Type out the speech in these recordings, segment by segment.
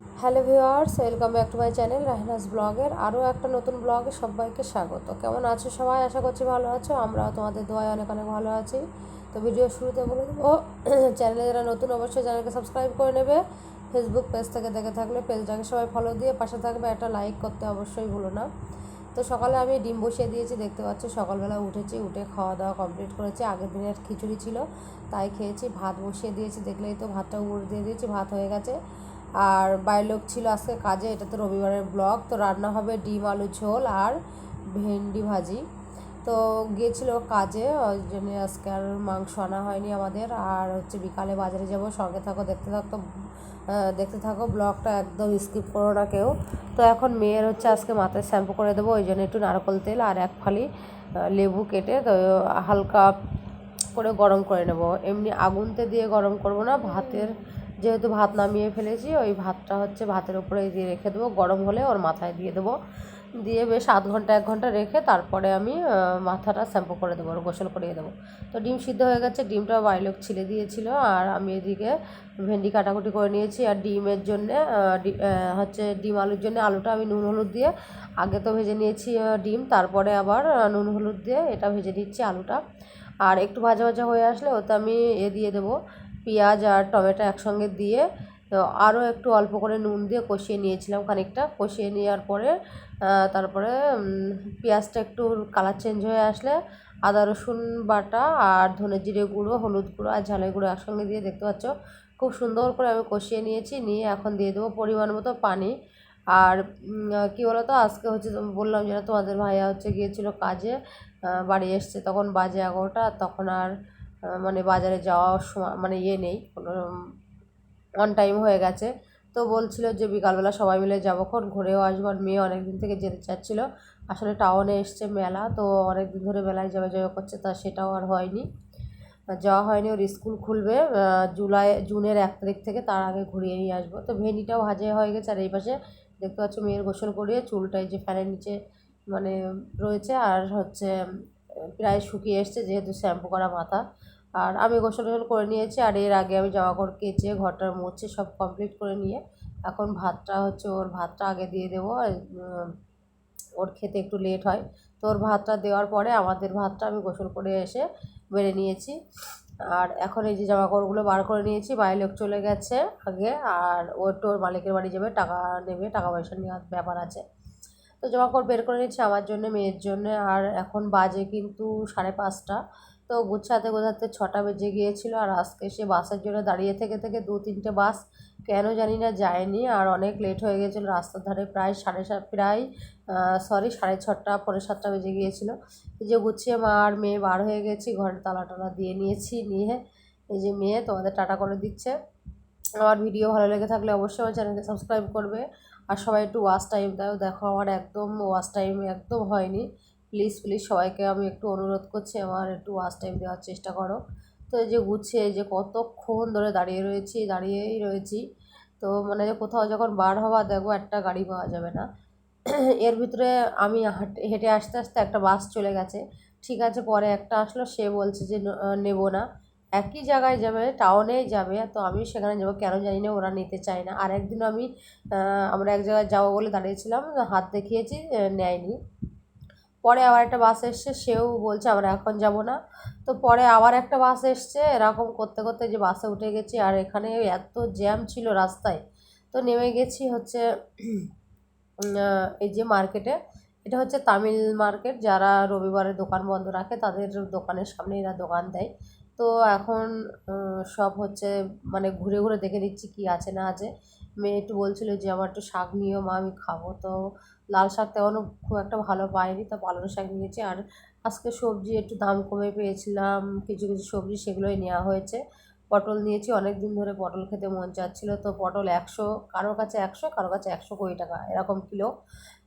Hello viewers, welcome back to my channel Rahinas ব্লগের আরও একটা নতুন ব্লগে সবাইকে স্বাগত। কেমন আছো সবাই? আশা করছি ভালো আছো। আমরাও তোমাদের দোয়ায় অনেক অনেক ভালো আছি। তো ভিডিও শুরুতে বলে দেবো, চ্যানেলে যারা নতুন অবশ্যই চ্যানেলকে সাবস্ক্রাইব করে নেবে। ফেসবুক পেজ থেকে দেখে থাকলে পেজটাকে সবাই ফলো দিয়ে পাশে থাকবে, একটা লাইক করতে অবশ্যই ভুলো না। তো সকালে আমি ডিম বসিয়ে দিয়েছি, দেখতে পাচ্ছ। সকালবেলা উঠেছি, উঠে খাওয়া দাওয়া কমপ্লিট করেছি। আগের দিনের খিচুড়ি ছিল তাই খেয়েছি। ভাত বসিয়ে দিয়েছি, দেখলেই তো ভাতটা উড় দিয়ে দিয়েছি, ভাত হয়ে গেছে। আর বাইরের লোক ছিল আজকে কাজে, এটা তো রবিবারের ব্লগ। তো রান্না হবে ডিম আলু ঝোল আর ভেন্ডি ভাজি। তো গিয়েছিল কাজে, ওই জন্য আজকে আর মাংস আনা হয়নি আমাদের। আর হচ্ছে বিকালে বাজারে যাব, সঙ্গে থাকো, দেখতে থাকো ব্লগটা, একদম স্কিপ করো না কেউ। তো এখন মেয়ের হচ্ছে আজকে মাথায় শ্যাম্পু করে দেবো, ওই জন্য একটু নারকেল তেল আর এক ফালি লেবু কেটে তো হালকা করে গরম করে নেব। এমনি আগুনতে দিয়ে গরম করব না, যেহেতু ভাত নামিয়ে ফেলেছি, ওই ভাতটা হচ্ছে ভাতের উপরে দিয়ে রেখে দেবো। গরম হলে ওর মাথায় দিয়ে দেবো, দিয়ে বেশ আধ ঘন্টা 1 ঘন্টা রেখে তারপরে আমি মাথাটা শ্যাম্পু করে দেবো, গোসল করিয়ে দেবো। তো ডিম সিদ্ধ হয়ে গেছে, ডিমটা বাইলোক ছিলে দিয়েছিল। আর আমি এদিকে ভেন্ডি কাটাকুটি করে নিয়েছি। আর ডিমের জন্যে হচ্ছে ডিম আলুর জন্য আলুটা আমি নুন হলুদ দিয়ে আগে তো ভেজে নিয়েছি ডিম, তারপরে আবার নুন হলুদ দিয়ে এটা ভেজে নিচ্ছি আলুটা। আর একটু ভাজা ভাজা হয়ে আসলে ওতে আমি দিয়ে দেবো পেঁয়াজ আর টমেটো একসঙ্গে দিয়ে আরও একটু অল্প করে নুন দিয়ে কষিয়ে নিয়েছিলাম, খানিকটা কষিয়ে নেওয়ার পরে তারপরে পেঁয়াজটা একটু কালার চেঞ্জ হয়ে আসলে আদা রসুন বাটা আর ধনে জিরে গুঁড়ো, হলুদ গুঁড়ো আর ঝালের গুঁড়ো একসঙ্গে দিয়ে, দেখতে পাচ্ছ, খুব সুন্দর করে আমি কষিয়ে নিয়েছি। নিয়ে এখন দিয়ে দেবো পরিমাণ মতো পানি। আর কী বলো তো, আজকে হচ্ছে বললাম যেটা, তোমাদের ভাইয়া হচ্ছে গিয়েছিল কাজে, বাড়ি এসছে তখন বাজে 11টা। তখন আর মানে বাজারে যাওয়ার সময় মানে নেই কোনো, অন টাইম হয়ে গেছে। তো বলছিল যে বিকালবেলা সবাই মিলে যাবোক্ষণ ঘুরেও আসবো। আর মেয়ে অনেক দিন থেকে যেতে চাচ্ছিল, আসলে টাউনে এসছে মেলা, তো অনেক দিন ধরে মেলায় যাবে যাবে করছে, তা সেটাও আর হয়নি, যাওয়া হয়নি। ওর স্কুল খুলবে জুনের 1 তারিখ থেকে, তার আগে ঘুরিয়ে নিয়ে আসবো। তো ভেন্ডিটাও ভাজা হয়ে গেছে। আর এই পাশে দেখতে পাচ্ছ মেয়ের গোসল করিয়ে চুলটাই যে ফ্যানের নিচে মানে রয়েছে, আর হচ্ছে প্রায় শুকিয়ে এসছে যেহেতু শ্যাম্পু করা মাথা। আর আমি গোসল টোসল করে নিয়েছি। আর এর আগে আমি জামা কাপড় কেচে ঘরটার মুছে সব কমপ্লিট করে নিয়ে এখন ওর ভাতটা আগে দিয়ে দেবো। ওর খেতে একটু লেট হয়, তো ওর ভাতটা দেওয়ার পরে আমাদের ভাতটা আমি গোসল করে এসে বেড়ে নিয়েছি। আর এখন এই যে জামাকাপড়গুলো বার করে নিয়েছি, বাইরে লোক চলে গেছে আগে। আর ওর মালিকের বাড়ি যাবে, টাকা নেবে, টাকা পয়সা নেওয়ার ব্যাপার আছে। তো জামাকাপড় বের করে নিচ্ছি আমার জন্য, মেয়ের জন্য। আর এখন বাজে কিন্তু 5:30। তো গুছাতে গোছাতে 6টা বেজে গিয়েছিল। আর আজকে সে বাসের জন্য দাঁড়িয়ে থেকে থেকে 2-3টে বাস কেন জানি না যায়নি, আর অনেক লেট হয়ে গিয়েছিলো রাস্তার ধারে। প্রায় 7:30, সরি 6:30, 6:45 বেজে গিয়েছিলো। এই যে গুছিয়ে মা আর মেয়ে বার হয়ে গেছি, ঘরের তালা টালা দিয়ে নিয়েছি। নিয়ে এই যে মেয়ে তোমাদের টাটা করে দিচ্ছে। আমার ভিডিও ভালো লেগে থাকলে অবশ্যই আমার চ্যানেলকে সাবস্ক্রাইব করবে। আর সবাই একটু ওয়াচ টাইম দাও, দেখো আমার একদম ওয়াচ টাইম একদম হয়নি। প্লিজ প্লিজ সবাইকে আমি একটু অনুরোধ করছি, আমার একটু ওয়াচ টাইম দেওয়ার চেষ্টা করো। তো এই যে গুছিয়ে এই যে কতক্ষণ ধরে দাঁড়িয়েই রয়েছি। তো মানে কোথাও যখন বার হওয়া দেখবো একটা গাড়ি পাওয়া যাবে না। এর ভিতরে আমি হেঁটে আসতে আসতে একটা বাস চলে গেছে, ঠিক আছে। পরে একটা আসলো, সে বলছে যে নেব না, একই জায়গায় যাবে, টাউনেই যাবে, তো আমি সেখানে যাবো কেন জানি না, ওরা নিতে চায় না। আর একদিনও আমরা এক জায়গায় যাবো বলে দাঁড়িয়েছিলাম, হাত দেখিয়েছি, নেয়নি। পরে আবার একটা বাস এসছে, সেও বলছে আমরা এখন যাব না। তো পরে আবার একটা বাস এসছে, এরকম করতে করতে যে বাসে উঠে গেছি। আর এখানে এত জ্যাম ছিল রাস্তায়, তো নেমে গেছি হচ্ছে এই যে মার্কেটে। এটা হচ্ছে তামিল মার্কেট, যারা রবিবারে দোকান বন্ধ রাখে তাদের দোকানের সামনে এরা দোকান দেয়। তো এখন সব হচ্ছে মানে ঘুরে ঘুরে দেখে দিচ্ছি কী আছে না আছে। মেয়ে একটু বলছিল যে আমার একটু শাক নিও মা, আমি খাবো। তো লাল শাক তেমনও খুব একটা ভালো পাইনি, তো পালং শাক নিয়েছি। আর আজকে সবজি একটু দাম কমে পেয়েছিলাম, কিছু কিছু সবজি সেগুলোই নেওয়া হয়েছে। পটল নিয়েছি, অনেক দিন ধরে পটল খেতে মন চাচ্ছিল। তো পটল 100, কারোর কাছে 100, কারোর কাছে 120 টাকা এরকম কিলো।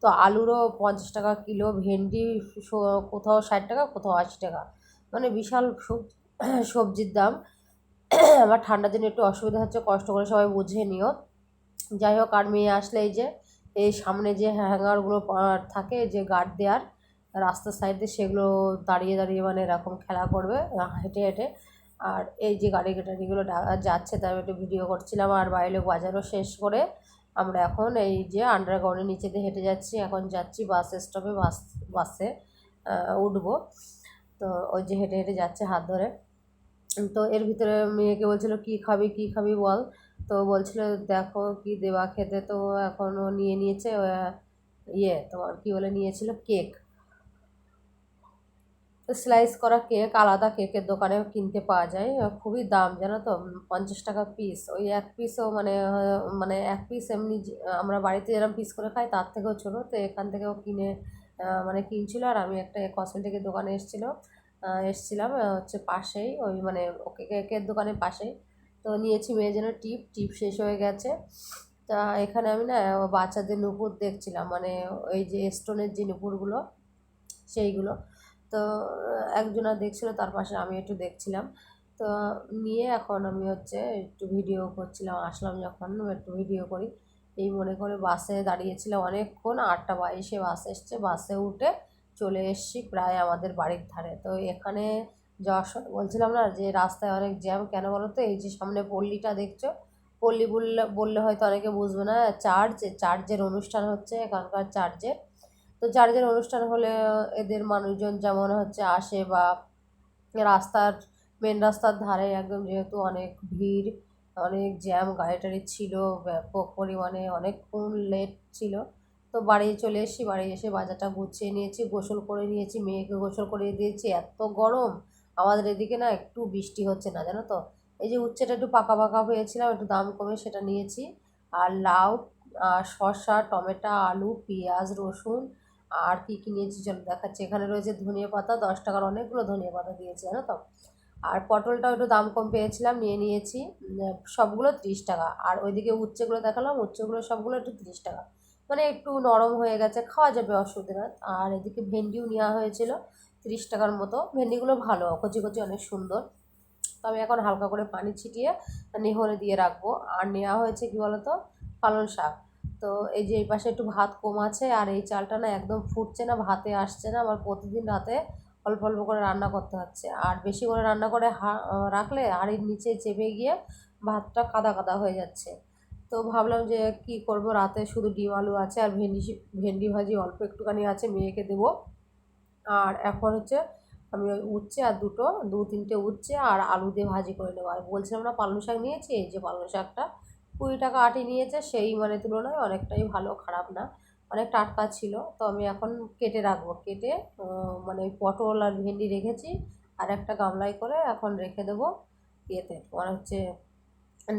তো আলুরও 50 টাকা কিলো, ভেন্ডি কোথাও 60 টাকা, কোথাও 80 টাকা, মানে বিশাল সবজির দাম। আমার ঠান্ডার জন্য একটু অসুবিধা হচ্ছে, কষ্ট করে সবাই বুঝে নিও। যাই হোক, আর মেয়ে আসলে এই সামনে যে হ্যাঙ্গারগুলো থাকে যে গার্ড দেওয়ার রাস্তার সাইডে, সেগুলো দাঁড়িয়ে দাঁড়িয়ে মানে এরকম খেলা করবে হেঁটে হেঁটে। আর এই যে গাড়িগুলো যাচ্ছে, তাই আমি একটু ভিডিও করছিলাম। আর বাইরে বাজারও শেষ করে আমরা এখন এই যে আন্ডারগ্রাউন্ডের নিচে দিয়ে হেঁটে যাচ্ছি, এখন যাচ্ছি বাস স্টপে, বাসে উঠবো। তো ওই যে হেঁটে হেঁটে যাচ্ছে হাত ধরে। তো এর ভিতরে মেয়েকে বলছিল কী খাবি কী খাবি বল, তো বলছিল দেখো কি দেওয়া খেতে। তো এখন ও নিয়ে নিয়েছে তোমার কি বলে নিয়েছিল কেক, স্লাইস করা কেক। আলাদা কেকের দোকানে কিনতে পাওয়া যায়, খুবই দাম জানো তো, 50 টাকা পিস। ওই এক পিসও মানে এক পিস এমনি আমরা বাড়িতে যেরকম পিস করে খাই তার থেকেও ছোটো। তো এখান থেকেও কিনে মানে কিনছিল। আর আমি একটা কসমেটিকের দোকানে এসছিলাম হচ্ছে পাশেই, ওই মানে ওকে কেকের দোকানের পাশেই। তো নিয়েছি মেয়ের জন্য টিপ শেষ হয়ে গেছে। তা এখানে আমি না বাচ্চাদের নুপুর দেখছিলাম, মানে ওই যে স্টোনের যে নুপুরগুলো সেইগুলো। তো একজনা দেখছিল, তার পাশে আমি একটু দেখছিলাম। তো নিয়ে এখন আমি হচ্ছে একটু ভিডিও করছিলাম, আসলাম যখন একটু ভিডিও করি এই মনে করে। বাসে দাঁড়িয়েছিলাম অনেকক্ষণ, 8টা 22-এ বাস এসছে, বাসে উঠে চলে এসছি প্রায় আমাদের বাড়ির ধারে। তো এখানে যাওয়ার সময় বলছিলাম না যে রাস্তায় অনেক জ্যাম, কেন বলো তো? এই যে সামনে পল্লীটা দেখছো, পল্লী বললে হয়তো অনেকে বুঝবে না, চার্চের অনুষ্ঠান হচ্ছে এখানকার চার্চের। তো চার্চের অনুষ্ঠান হলে এদের মানুষজন যেমন হচ্ছে আসে, বা মেন রাস্তার ধারে একদম, যেহেতু অনেক ভিড়, অনেক জ্যাম, গাড়ি টাড়ি ছিল ব্যাপক পরিমাণে, অনেকক্ষণ লেট ছিল। তো বাড়ি চলে এসেছি, বাড়ি এসে বাজারটা গুছিয়ে নিয়েছি, গোসল করে নিয়েছি, মেয়েকে গোসল করিয়ে দিয়েছি। এত গরম আমাদের এদিকে না, একটু বৃষ্টি হচ্ছে না জানো তো। এই যে উচ্ছেটা একটু পাকা পাকা হয়েছিলাম, একটু দাম কমে সেটা নিয়েছি। আর লাউ, আর শসা, টমেটো, আলু, পেঁয়াজ, রসুন, আর কী কী নিয়েছি চলো দেখাচ্ছি। এখানে রয়েছে ধনিয়া পাতা, 10 টাকার অনেকগুলো ধনিয়া পাতা দিয়েছে জানো তো। আর পটলটাও একটু দাম কম পেয়েছিলাম, নিয়ে নিয়েছি। সবগুলো 30 টাকা। আর ওইদিকে উচ্ছেগুলো দেখালাম, উচ্ছেগুলো সবগুলো একটু 30 টাকা, মানে একটু নরম হয়ে গেছে, খাওয়া যাবে, অসুবিধা না। আর এদিকে ভেন্ডিও নেওয়া হয়েছিল 30 টাকার মতো। ভেন্ডিগুলো ভালো, কচি কচি, অনেক সুন্দর। তো আমি এখন হালকা করে পানি ছিটিয়ে নেহরে দিয়ে রাখবো। আর নেওয়া হয়েছে কী বলতো, পালং শাক। তো এই যে এই পাশে একটু ভাত কম আছে, আর এই চালটা না একদম ফুটছে না, ভাতে আসছে না। আমার প্রতিদিন রাতে অল্প অল্প করে রান্না করতে হচ্ছে, আর বেশি করে রান্না করে রাখলে হাঁড়ির নিচে চেপে গিয়ে ভাতটা কাদা কাদা হয়ে যাচ্ছে। তো ভাবলাম যে কি করব, রাতে শুধু ডিম আলু আছে, আর ভেন্ডি ভাজি অল্প একটুখানি আছে, মেয়েকে দেবো। আর এখন হচ্ছে আমি ওই উচ্ছে আর 2-3টে উচ্ছে আর আলু দিয়ে ভাজি করে নেবো। আর বলছিলাম না পালং শাক নিয়েছি, এই যে পালং শাকটা 20 টাকা আটি নিয়েছে, সেই মানে তুলনায় অনেকটাই ভালো, খারাপ না, অনেক টাটকা ছিল। তো আমি এখন কেটে রাখবো, কেটে মানে ওই পটল আর ভেন্ডি রেখেছি, আর একটা গামলায় করে এখন রেখে দেবো ইয়েতে, মানে হচ্ছে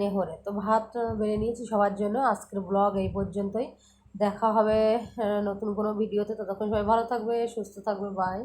নেহরে। তো ভাত বেড়ে নিয়েছি সবার জন্য। আজকের ব্লগ এই পর্যন্তই, দেখা হবে নতুন কোনো ভিডিওতে। ততক্ষণ সবাই ভালো থাকবে, সুস্থ থাকবে, বাই।